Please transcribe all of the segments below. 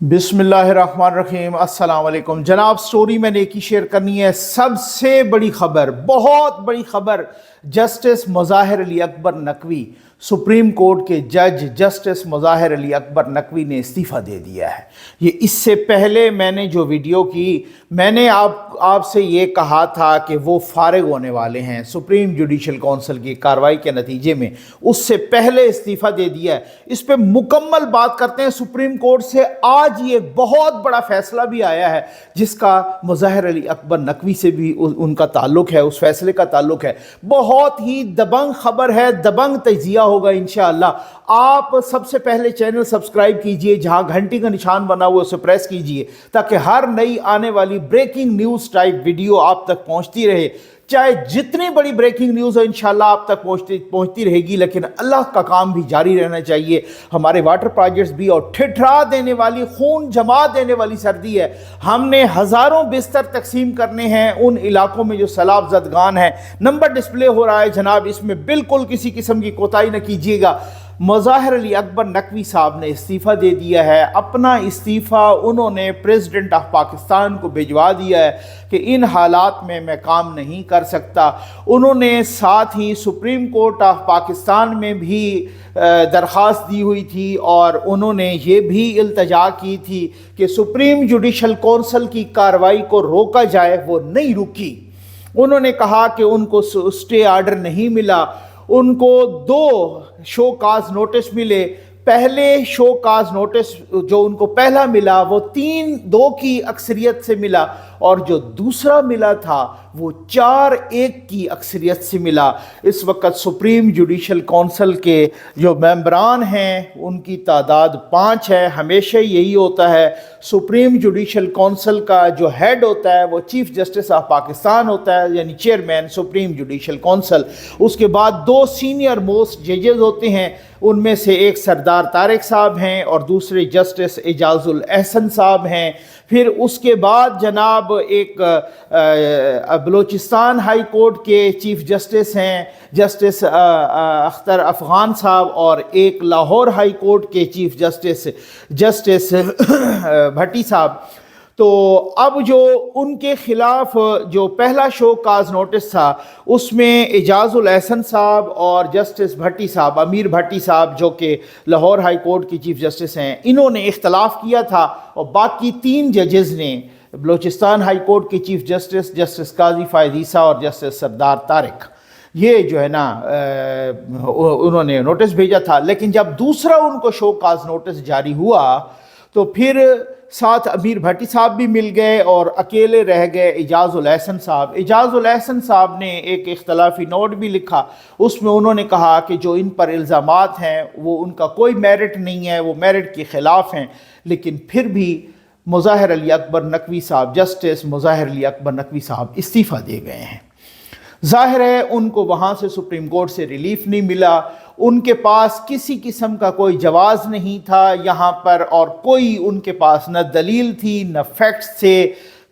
बिस्मिल्लाहिर्रहमानिर्रहीम। अस्सलाम वालेकुम जनाब। स्टोरी मैंने एक ही शेयर करनी है। सबसे बड़ी खबर, बहुत बड़ी खबर, justice Mazahar Ali Akbar Naqvi, supreme court के जज जस्टिस मुज़ाहिर अली अकबर नकवी ने इस्तीफ़ा दे दिया है। ये इससे पहले मैंने जो वीडियो की, मैंने आपसे ये कहा था कि वो फारिग होने वाले हैं सुप्रीम जुडिशल काउंसिल की कार्रवाई के नतीजे में, उससे पहले इस्तीफ़ा दे दिया है। इस पर मुकम्मल बात करते हैं। सुप्रीम कोर्ट से आज ये बहुत बड़ा फैसला भी आया है जिसका मुज़ाहिर अली अकबर नकवी से भी उनका ताल्लुक़ है, उस फैसले का ताल्लुक़ है। बहुत ही दबंग खबर है, दबंग तजिया होगा इंशाअल्लाह। आप सबसे पहले चैनल सब्सक्राइब कीजिए, जहां घंटी का निशान बना हुआ उसे प्रेस कीजिए ताकि हर नई आने वाली ब्रेकिंग न्यूज़ टाइप वीडियो आप तक पहुंचती रहे। चाहे जितनी बड़ी ब्रेकिंग न्यूज़ हो इंशाल्लाह आप तक पहुंचती रहेगी, लेकिन अल्लाह का काम भी जारी रहना चाहिए। हमारे वाटर प्रोजेक्ट्स भी, और ठिठरा देने वाली, खून जमा देने वाली सर्दी है। हमने हज़ारों बिस्तर तकसीम करने हैं उन इलाकों में जो सैलाब ज़दगान है। नंबर डिस्प्ले हो रहा है जनाब, इसमें बिल्कुल किसी किस्म की कोताही न कीजिएगा। मुज़ाहिर अली अकबर नकवी साहब ने इस्तीफ़ा दे दिया है। अपना इस्तीफ़ा उन्होंने प्रेसिडेंट ऑफ पाकिस्तान को भिजवा दिया है कि इन हालात में मैं काम नहीं कर सकता। उन्होंने साथ ही सुप्रीम कोर्ट ऑफ पाकिस्तान में भी दरख्वास्त दी हुई थी और उन्होंने ये भी इल्तजा की थी कि सुप्रीम जुडिशल काउंसिल की कार्रवाई को रोका जाए। वो नहीं रुकी। उन्होंने कहा कि उनको स्टे आर्डर नहीं मिला, उनको 2 शो काज नोटिस मिले। पहले शो काज नोटिस जो उनको पहला मिला वो 3-2 की अक्सरियत से मिला, और जो दूसरा मिला था वो 4-1 की अक्सरियत से मिला। इस वक्त सुप्रीम जुडिशल काउंसिल के जो मेंबरान हैं उनकी तादाद 5 है। हमेशा यही होता है, सुप्रीम जुडिशल काउंसिल का जो हेड होता है वो चीफ जस्टिस ऑफ पाकिस्तान होता है, यानी चेयरमैन सुप्रीम जुडिशल काउंसिल। उसके बाद 2 सीनियर मोस्ट जजेस होते हैं, उनमें से एक सरदार तारिक साहब हैं और दूसरे जस्टिस एजाजुल एहसन साहब हैं। फिर उसके बाद जनाब एक बलूचिस्तान हाई कोर्ट के चीफ जस्टिस हैं जस्टिस अख्तर अफ़गान साहब, और एक लाहौर हाई कोर्ट के चीफ जस्टिस भट्टी साहब। तो अब जो उनके ख़िलाफ़ जो पहला शो काज नोटिस था उसमें एजाजुल एहसन साहब और जस्टिस भट्टी साहब, अमीर भट्टी साहब जो कि लाहौर हाई कोर्ट की चीफ जस्टिस हैं, इन्होंने इख्तलाफ किया था। और बाकी 3 जजेस ने, बलूचिस्तान हाई कोर्ट के चीफ जस्टिस काजी फ़ायद ईसा और जस्टिस सरदार तारिक, ये जो है ना उन्होंने नोटिस भेजा था। लेकिन जब दूसरा उनको शो काज नोटिस जारी हुआ तो फिर साथ अमीर भट्टी साहब भी मिल गए और अकेले रह गए एजाजुल एहसन साहब। एजाजुल एहसन साहब ने एक इख्तलाफी नोट भी लिखा, उसमें उन्होंने कहा कि जो इन पर इल्ज़ामात हैं वो उनका कोई मेरिट नहीं है, वो मेरिट के ख़िलाफ़ हैं। लेकिन फिर भी मुज़ाहिर अली अकबर नकवी साहब, जस्टिस मुज़ाहिर अली अकबर नकवी साहब इस्तीफ़ा दे गए हैं। ज़ाहिर है उनको वहाँ से सुप्रीम कोर्ट से रिलीफ नहीं मिला, उनके पास किसी किस्म का कोई जवाज़ नहीं था यहाँ पर, और कोई उनके पास न दलील थी न फैक्ट्स थे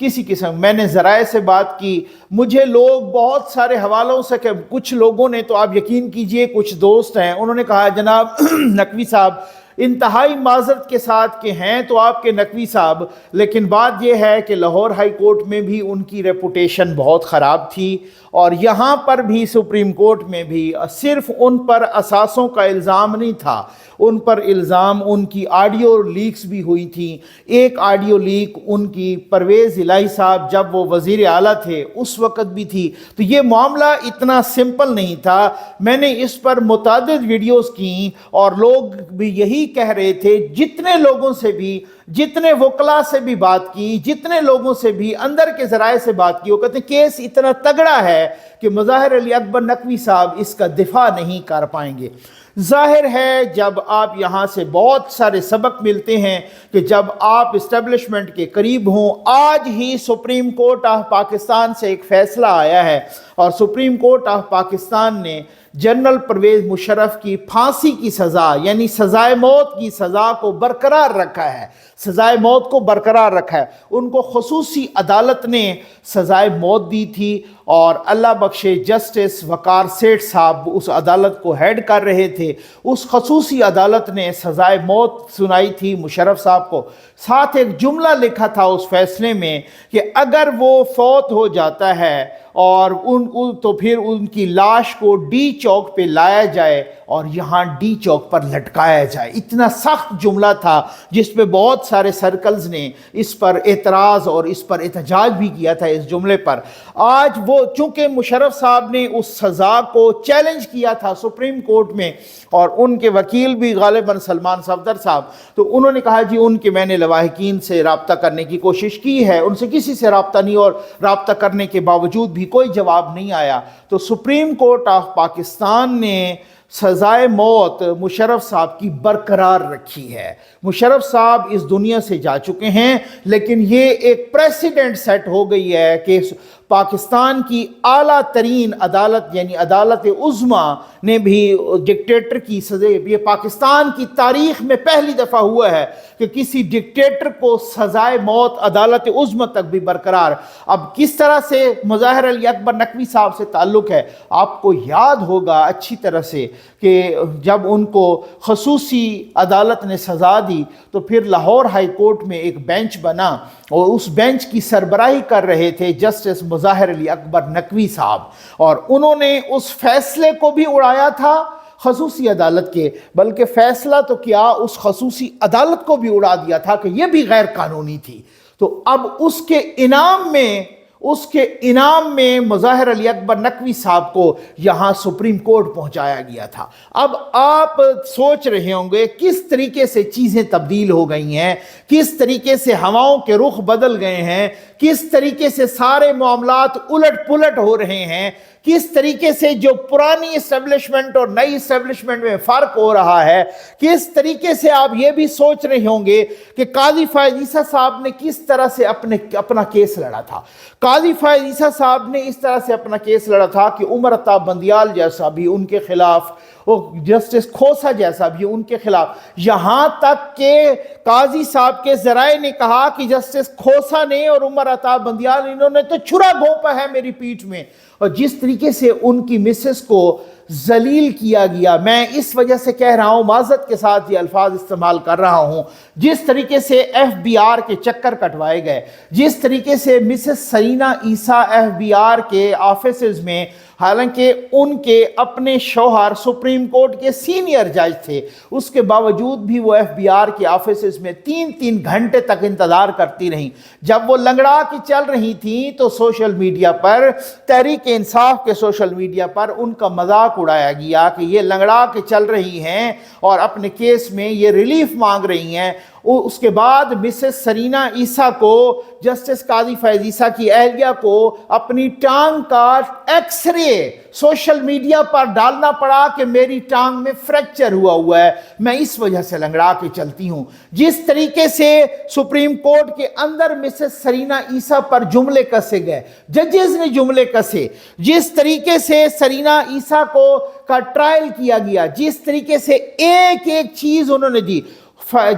किसी किस्म। मैंने ज़राए से बात की, मुझे लोग बहुत सारे हवालों से, कुछ लोगों ने, तो आप यकीन कीजिए कुछ दोस्त हैं, उन्होंने कहा जनाब नकवी साहब इंतहाई माजरत के साथ के हैं तो आपके नकवी साहब, लेकिन बात यह है कि लाहौर हाई कोर्ट में भी उनकी रेपुटेशन बहुत ख़राब थी और यहाँ पर भी सुप्रीम कोर्ट में भी सिर्फ उन पर असासों का इल्ज़ाम नहीं था, उन पर इल्ज़ाम उनकी ऑडियो लीक्स भी हुई थी। एक ऑडियो लीक उनकी परवेज़ इलाही साहब जब वो वज़ीर आला थे उस वक़्त भी थी। तो ये मामला इतना सिंपल नहीं था। मैंने इस पर मुतादिद वीडियोस की और लोग भी यही कह रहे थे, जितने लोगों से भी, जितने वकला से भी बात की, जितने लोगों से भी अंदर के ज़राए से बात की, वो कहते हैं केस इतना तगड़ा है कि मुज़ाहिर अली अकबर नकवी साहब इसका दिफा नहीं कर पाएंगे। ज़ाहिर है जब आप यहाँ से बहुत सारे सबक मिलते हैं कि जब आप इस्टेब्लिशमेंट के करीब हों। आज ही सुप्रीम कोर्ट ऑफ पाकिस्तान से एक फ़ैसला आया है, اور سپریم کورٹ آف پاکستان نے جنرل پرویز مشرف کی پھانسی کی سزا یعنی سزائے موت کی سزا کو برقرار رکھا ہے، سزائے موت کو برقرار رکھا ہے۔ ان کو خصوصی عدالت نے سزائے موت دی تھی اور اللہ بخشے جسٹس وقار سیٹھ صاحب اس عدالت کو ہیڈ کر رہے تھے۔ اس خصوصی عدالت نے سزائے موت سنائی تھی مشرف صاحب کو، ساتھ ایک جملہ لکھا تھا اس فیصلے میں کہ اگر وہ فوت ہو جاتا ہے اور تو پھر ان کی لاش کو ڈی چوک پہ لایا جائے اور یہاں ڈی چوک پر لٹکایا جائے۔ اتنا سخت جملہ تھا جس پہ بہت سارے سرکلز نے اس پر اعتراض اور اس پر احتجاج بھی کیا تھا اس جملے پر۔ آج وہ چونکہ مشرف صاحب نے اس سزا کو چیلنج کیا تھا سپریم کورٹ میں اور ان کے وکیل بھی غالباً سلمان صفدر صاحب، تو انہوں نے کہا جی ان کے میں نے لواحقین سے رابطہ کرنے کی کوشش کی ہے، ان سے کسی سے رابطہ نہیں، اور رابطہ کرنے کے باوجود بھی کوئی جواب نہیں آیا۔ تو سپریم کورٹ آف پاکستان نے سزائے موت مشرف صاحب کی برقرار رکھی ہے۔ مشرف صاحب اس دنیا سے جا چکے ہیں، لیکن یہ ایک پریسیڈنٹ سیٹ ہو گئی ہے کہ پاکستان کی اعلیٰ ترین عدالت یعنی عدالت عظمیٰ نے بھی ڈکٹیٹر کی سزا، یہ پاکستان کی تاریخ میں پہلی دفعہ ہوا ہے کہ کسی ڈکٹیٹر کو سزائے موت عدالت عظمیٰ تک بھی برقرار۔ اب کس طرح سے مظاہر علی اکبر نقوی صاحب سے تعلق ہے، آپ کو یاد ہوگا اچھی طرح سے کہ جب ان کو خصوصی عدالت نے سزا دی تو پھر لاہور ہائی کورٹ میں ایک بینچ بنا اور اس بینچ کی سربراہی کر رہے تھے جسٹس مظاہر علی اکبر نقوی صاحب، اور انہوں نے اس فیصلے کو بھی اڑایا تھا خصوصی عدالت کے، بلکہ فیصلہ تو کیا اس خصوصی عدالت کو بھی اڑا دیا تھا کہ یہ بھی غیر قانونی تھی۔ تو اب اس کے انعام میں مظاہر علی اکبر نقوی صاحب کو یہاں سپریم کورٹ پہنچایا گیا تھا۔ اب آپ سوچ رہے ہوں گے کس طریقے سے چیزیں تبدیل ہو گئی ہیں، کس طریقے سے ہواؤں کے رخ بدل گئے ہیں، کس طریقے سے سارے معاملات الٹ پلٹ ہو رہے ہیں، کس طریقے سے جو پرانی اسٹیبلشمنٹ اور نئی اسٹیبلشمنٹ میں فرق ہو رہا ہے، کس طریقے سے آپ یہ بھی سوچ رہے ہوں گے کہ قاضی فائز عیسیٰ صاحب نے کس طرح سے اپنا کیس لڑا تھا۔ قاضی فائز عیسیٰ صاحب نے اس طرح سے اپنا کیس لڑا تھا کہ عمر عطا بندیال جیسا بھی ان کے خلاف، جسٹس کھوسا جیسا بھی ان کے خلاف، یہاں تک کہ قاضی صاحب کے ذرائع نے کہا کہ جسٹس کھوسا نے اور عمر عطا بندیال انہوں نے تو چھرا گھونپا ہے میری پیٹھ میں، اور جس طریقے سے ان کی مسز کو ذلیل کیا گیا، میں اس وجہ سے کہہ رہا ہوں، معذرت کے ساتھ یہ الفاظ استعمال کر رہا ہوں، جس طریقے سے ایف بی آر کے چکر کٹوائے گئے، جس طریقے سے Mrs Sarina Isa F B R کے آفیسز میں، حالانکہ ان کے اپنے شوہر سپریم کورٹ کے سینئر جج تھے، اس کے باوجود بھی وہ ایف بی آر کے آفیسز میں 3 گھنٹے تک انتظار کرتی رہیں۔ جب وہ لنگڑا کے چل رہی تھیں تو سوشل میڈیا پر، تحریک انصاف کے سوشل میڈیا پر ان کا مذاق اڑایا گیا کہ یہ لنگڑا کے چل رہی ہیں اور اپنے کیس میں یہ ریلیف مانگ رہی ہیں۔ اس کے بعد مسز سرینا عیسیٰ کو، جسٹس قاضی فائز عیسیٰ کی اہلیہ کو، اپنی ٹانگ کا ایکس رے سوشل میڈیا پر ڈالنا پڑا کہ میری ٹانگ میں فریکچر ہوا ہے، میں اس وجہ سے لنگڑا کے چلتی ہوں۔ جس طریقے سے سپریم کورٹ کے اندر مسز سرینا عیسیٰ پر جملے کسے گئے، ججز نے جملے کسے، جس طریقے سے سرینا عیسیٰ کا ٹرائل کیا گیا، جس طریقے سے ایک چیز انہوں نے دی،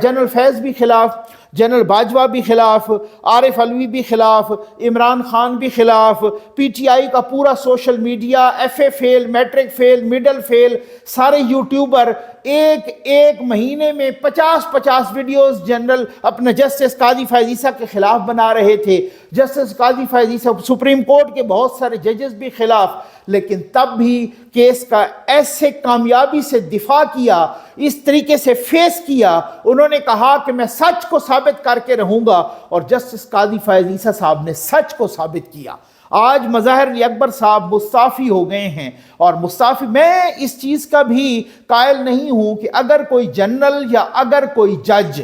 جنرل فیض بھی خلاف، جنرل باجوہ بھی خلاف، عارف علوی بھی خلاف، عمران خان بھی خلاف، پی ٹی آئی کا پورا social media, F A fail, matric fail, middle fail, سارے یوٹیوبر ایک مہینے میں 50 ویڈیوز جنرل اپنے جسٹس قاضی فائز عیسیٰ کے خلاف بنا رہے تھے، جسٹس قاضی فائز عیسیٰ، سپریم کورٹ کے بہت سارے ججز بھی خلاف، لیکن تب بھی کیس کا ایسے کامیابی سے دفاع کیا، اس طریقے سے فیس کیا، انہوں نے کہا کہ میں سچ کو ثابت کر کے رہوں گا، اور جسٹس قاضی فائز عیسیٰ صاحب نے سچ کو ثابت کیا۔ آج مظاہر علی اکبر صاحب مستعفی ہو گئے ہیں، اور مستعفی، میں اس چیز کا بھی قائل نہیں ہوں کہ اگر کوئی جنرل یا اگر کوئی جج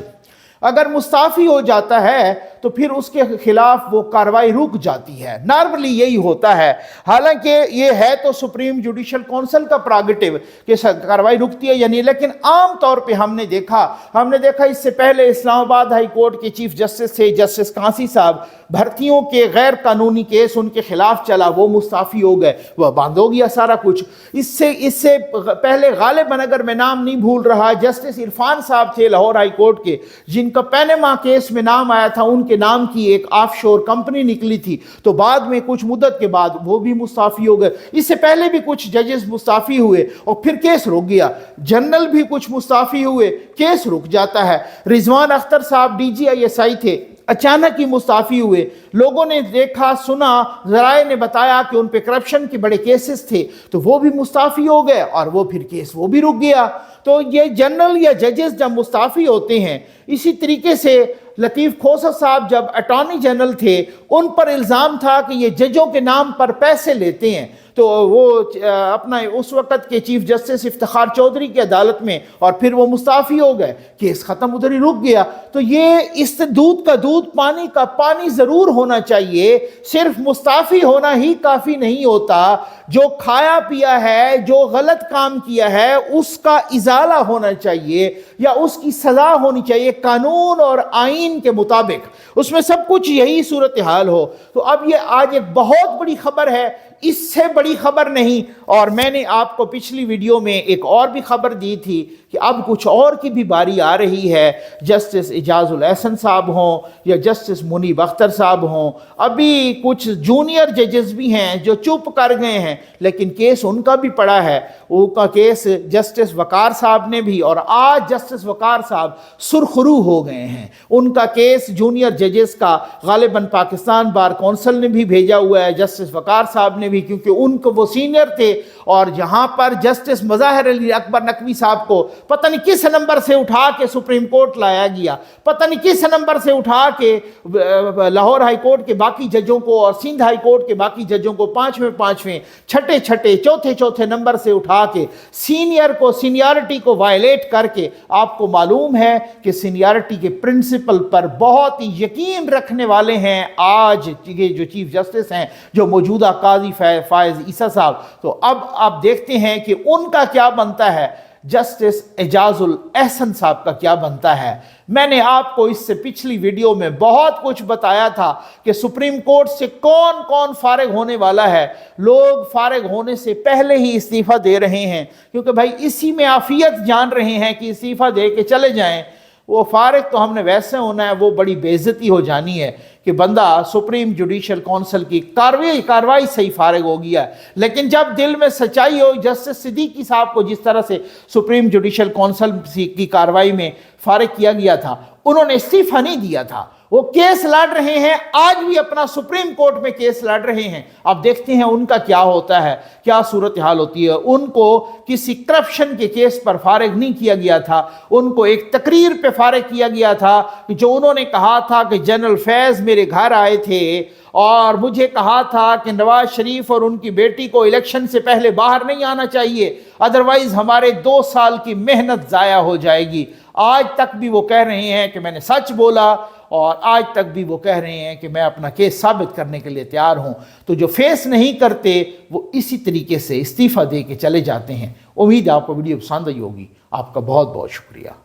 اگر مستعفی ہو جاتا ہے तो फिर उसके खिलाफ वो कार्रवाई रुक जाती है। नॉर्मली यही होता है। हालांकि ये है तो सुप्रीम जुडिशल काउंसिल का प्रेरोगेटिव कि कार्रवाई रुकती है या नहीं, लेकिन आम तौर पे हमने देखा इससे पहले इस्लामाबाद हाई कोर्ट के चीफ जस्टिस थे जस्टिस कांसी साहब, भर्तियों के गैर कानूनी केस उनके खिलाफ चला, वो मुस्ताफी हो गए, वह बंद हो गया सारा कुछ। इससे पहले गालिबन अगर मैं नाम नहीं भूल रहा, जस्टिस इरफान साहब थे लाहौर हाई कोर्ट के, जिनका पैनामा केस में नाम आया था, उनके नाम की एक ऑफशोर कंपनी निकली थी, तो बाद में कुछ मुद्दत के बाद वो भी मुस्ताफी हो गए। इससे पहले भी कुछ जजेस मुस्ताफी हुए और फिर केस रुक गया। जनरल भी कुछ मुस्ताफी हुए, केस रुक जाता है। रिजवान अख्तर साहब DGISI थे, अचानक ही मुस्ताफी हुए। लोगों ने देखा सुना, जराए ने बताया कि उन पे करप्शन के बड़े केसेस थे, तो वो भी मुस्ताफी हो गए और वो फिर केस वो भी रुक गया। तो ये जनरल या जजेस जब मुस्ताफी होते हैं, इसी तरीके से लतीफ़ खोसर साहब जब अटॉर्नी जनरल थे, उन पर इल्ज़ाम था कि ये जजों के नाम पर पैसे लेते हैं, तो वो अपना उस वक़्त के चीफ जस्टिस इफ्तिखार चौधरी की अदालत में, और फिर वो मुस्ताफ़ी हो गए, केस ख़त्म, उधर ही रुक गया। तो ये इस दूध का दूध पानी का पानी ज़रूर होना चाहिए, सिर्फ मुस्ताफ़ी होना ही काफ़ी नहीं होता। जो खाया पिया है, जो गलत काम किया है, उसका इजाला होना चाहिए या उसकी सज़ा होनी चाहिए कानून और आइन के मुताबिक, उसमें सब कुछ यही सूरत हाल हो। तो अब ये आज एक बहुत बड़ी खबर है, इससे बड़ी खबर नहीं। और मैंने आपको पिछली वीडियो में एक और भी खबर दी थी कि अब कुछ और की भी बारी आ रही है। जस्टिस इजाजुल एहसन साहब हों या जस्टिस मुनीब अख्तर साहब हों, अभी कुछ जूनियर जजेस भी हैं जो चुप कर गए हैं, लेकिन केस उनका भी पड़ा है। उनका केस जस्टिस वकार साहब ने भी, और आज जस्टिस वकार साहब सुरखरू हो गए हैं। उनका केस जूनियर जजेस का गालिबन पाकिस्तान बार कौंसिल ने भी भेजा हुआ है, जस्टिस वकार साहब ने भी, क्योंकि उनको वो सीनियर थे। और जहां पर जस्टिस मुज़ाहिर अली अकबर नकवी साहब को पता नहीं किस नंबर से उठा के सुप्रीम कोर्ट लाया गया, पता नहीं किस नंबर से उठा के लाहौर हाई कोर्ट के बाकी जजों को और सिंध हाई कोर्ट के बाकी जजों को पांचवें छठे चौथे नंबर से उठा के सीनियर को सीनियरिटी को वायलेट करके, आपको मालूम है कि सीनियरिटी के प्रिंसिपल पर बहुत ही यकीन रखने वाले हैं आज ये जो चीफ जस्टिस हैं, जो मौजूदा काजी फायज ईसा साहब। तो अब आप देखते हैं कि उनका क्या बनता है, जस्टिस एजाजुल एहसन साहब का क्या बनता है। मैंने आपको इससे पिछली वीडियो में बहुत कुछ बताया था कि सुप्रीम कोर्ट से कौन कौन फारिग होने वाला है। लोग फारिग होने से पहले ही इस्तीफा दे रहे हैं, क्योंकि भाई इसी में आफियत जान रहे हैं कि इस्तीफा दे के चले जाएं। वो फारिग तो हमने वैसे होना है, वो बड़ी बेइज्जती हो जानी है कि बंदा सुप्रीम जुडिशल काउंसिल की कार्रवाई से ही फारिग हो गया। लेकिन जब दिल में सच्चाई हो, जस्टिस सिद्दीकी साहब को जिस तरह से सुप्रीम जुडिशल काउंसिल की कार्रवाई में फारिग किया गया था, उन्होंने इस्तीफा नहीं दिया था, वो केस लड़ रहे हैं, आज भी अपना सुप्रीम कोर्ट में केस लड़ रहे हैं। अब देखते हैं उनका क्या होता है, क्या सूरत हाल होती है। उनको किसी करप्शन के केस पर फारिग नहीं किया गया था, उनको एक तकरीर पे फारिग किया गया था कि जो उन्होंने कहा था कि जनरल फैज़ मेरे घर आए थे और मुझे कहा था कि नवाज शरीफ और उनकी बेटी को इलेक्शन से पहले बाहर नहीं आना चाहिए, अदरवाइज हमारे 2 साल की मेहनत ज़ाया हो जाएगी। आज तक भी वो कह रहे हैं कि मैंने सच बोला, और आज तक भी वो कह रहे हैं कि मैं अपना केस साबित करने के लिए तैयार हूं। तो जो फेस नहीं करते वो इसी तरीके से इस्तीफा दे के चले जाते हैं। उम्मीद है आपको वीडियो पसंद आई होगी। आपका बहुत बहुत शुक्रिया।